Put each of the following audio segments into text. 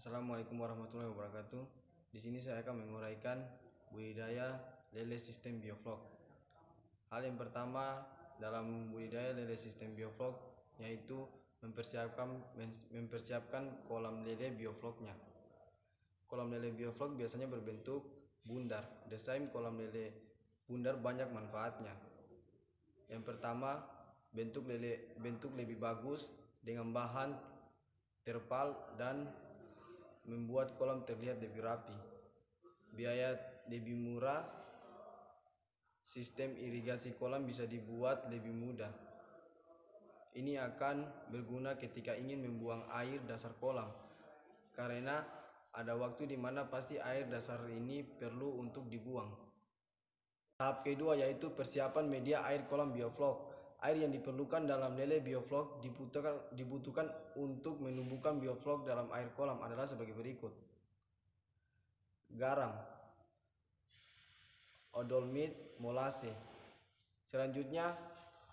Assalamualaikum warahmatullahi wabarakatuh. Di sini saya akan menguraikan budidaya lele sistem bioflok. Hal yang pertama dalam budidaya lele sistem bioflok yaitu mempersiapkan kolam lele biofloknya. Kolam lele bioflok biasanya berbentuk bundar. Desain kolam lele bundar banyak manfaatnya. Yang pertama, bentuk lebih bagus dengan bahan terpal dan membuat kolam terlihat lebih rapi. Biaya lebih murah, sistem irigasi kolam bisa dibuat lebih mudah. Ini akan berguna ketika ingin membuang air dasar kolam, karena ada waktu di mana pasti air dasar ini perlu untuk dibuang. Tahap kedua yaitu persiapan media air kolam bioflok. Air yang diperlukan dalam lele bioflok dibutuhkan untuk menumbuhkan bioflok dalam air kolam adalah sebagai berikut: garam, odolmit, molase. Selanjutnya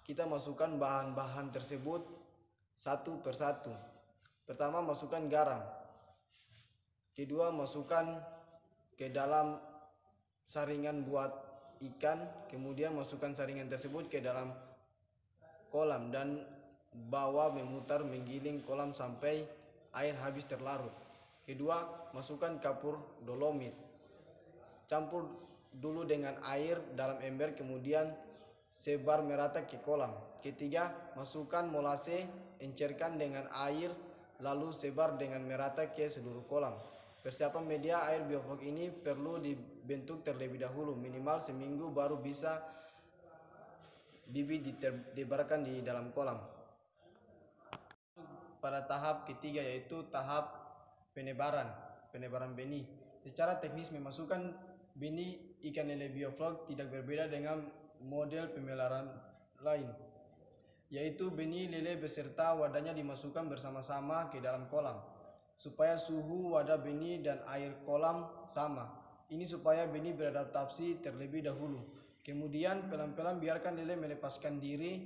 kita masukkan bahan-bahan tersebut satu persatu. Pertama, masukkan garam. Kedua, masukkan ke dalam saringan buat ikan. Kemudian masukkan saringan tersebut ke dalam kolam dan bawa memutar menggiling kolam sampai air habis terlarut. Kedua, masukkan kapur dolomit. Campur dulu dengan air dalam ember, kemudian sebar merata ke kolam. Ketiga, masukkan molase, encerkan dengan air, lalu sebar dengan merata ke seluruh kolam. Persiapan media air bioflok ini perlu dibentuk terlebih dahulu, minimal seminggu baru bisa bibit ditebarkan di dalam kolam. Pada tahap ketiga yaitu tahap penebaran benih. Secara teknis, memasukkan benih ikan lele bioflok tidak berbeda dengan model pemeliharaan lain, yaitu benih lele beserta wadahnya dimasukkan bersama-sama ke dalam kolam supaya suhu wadah benih dan air kolam sama. Ini supaya benih beradaptasi terlebih dahulu. Kemudian pelan-pelan biarkan lele melepaskan diri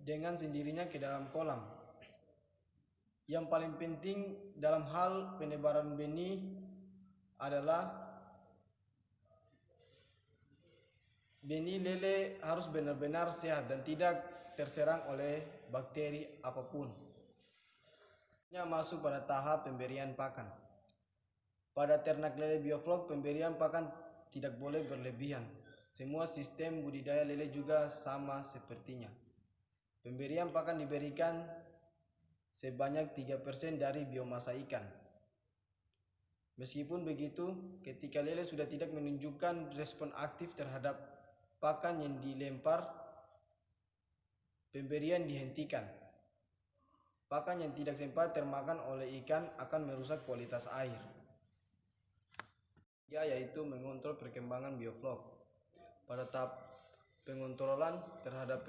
dengan sendirinya ke dalam kolam. Yang paling penting dalam hal penebaran benih adalah benih lele harus benar-benar sehat dan tidak terserang oleh bakteri apapun. Masuk pada tahap pemberian pakan. Pada ternak lele bioflok, pemberian pakan tidak boleh berlebihan. Semua sistem budidaya lele juga sama sepertinya. Pemberian pakan diberikan sebanyak 3% dari biomasa ikan. Meskipun begitu, ketika lele sudah tidak menunjukkan respon aktif terhadap pakan yang dilempar, pemberian dihentikan. Pakan yang tidak sempat termakan oleh ikan akan merusak kualitas air. Yaitu mengontrol perkembangan bioflok. Pada tahap pengontrolan terhadap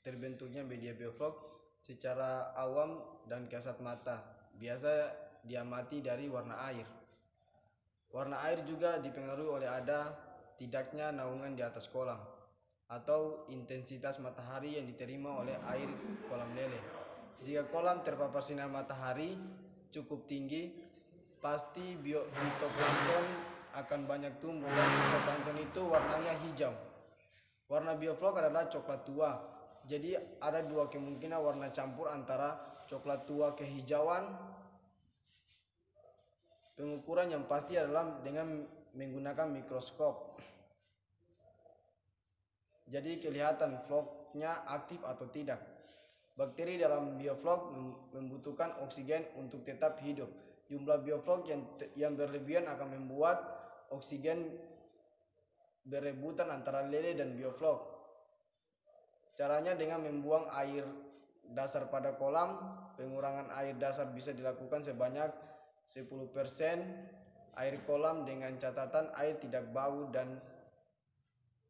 terbentuknya media bioflok secara awam dan kasat mata biasa diamati dari warna air. Warna air juga dipengaruhi oleh ada tidaknya naungan di atas kolam atau intensitas matahari yang diterima oleh air kolam lele. Jika kolam terpapar sinar matahari cukup tinggi, pasti fitoplankton akan banyak tumbuh, dan fitoplankton itu warnanya hijau. Warna bioflok adalah coklat tua. Jadi ada dua kemungkinan warna campur antara coklat tua kehijauan. Pengukuran yang pasti adalah dengan menggunakan mikroskop. Jadi kelihatan floknya aktif atau tidak. Bakteri dalam bioflok membutuhkan oksigen untuk tetap hidup. Jumlah bioflok yang berlebihan akan membuat oksigen berebutan antara lele dan bioflok. Caranya dengan membuang air dasar pada kolam. Pengurangan air dasar bisa dilakukan sebanyak 10% air kolam dengan catatan air tidak bau dan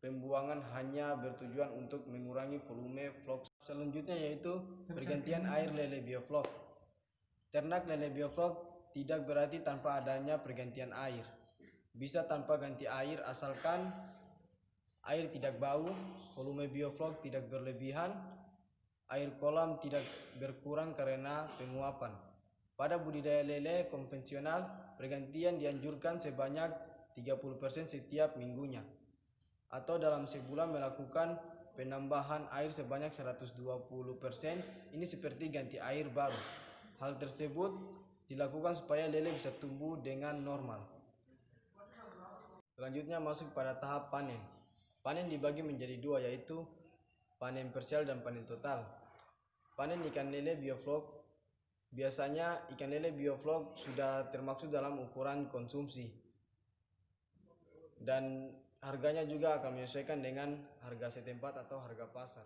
pembuangan hanya bertujuan untuk mengurangi volume flok. Selanjutnya yaitu pergantian air lele bioflok. Ternak lele bioflok tidak berarti tanpa adanya pergantian air. Bisa tanpa ganti air asalkan air tidak bau, volume bioflok tidak berlebihan, air kolam tidak berkurang karena penguapan. Pada budidaya lele konvensional, pergantian dianjurkan sebanyak 30% setiap minggunya, atau dalam sebulan melakukan penambahan air sebanyak 120%. Ini seperti ganti air baru. Hal tersebut dilakukan supaya lele bisa tumbuh dengan normal. Selanjutnya masuk pada tahap panen. Panen dibagi menjadi dua, yaitu panen parsial dan panen total. Panen ikan lele bioflok. Biasanya ikan lele bioflok sudah termasuk dalam ukuran konsumsi, dan harganya juga akan menyesuaikan dengan harga setempat atau harga pasar.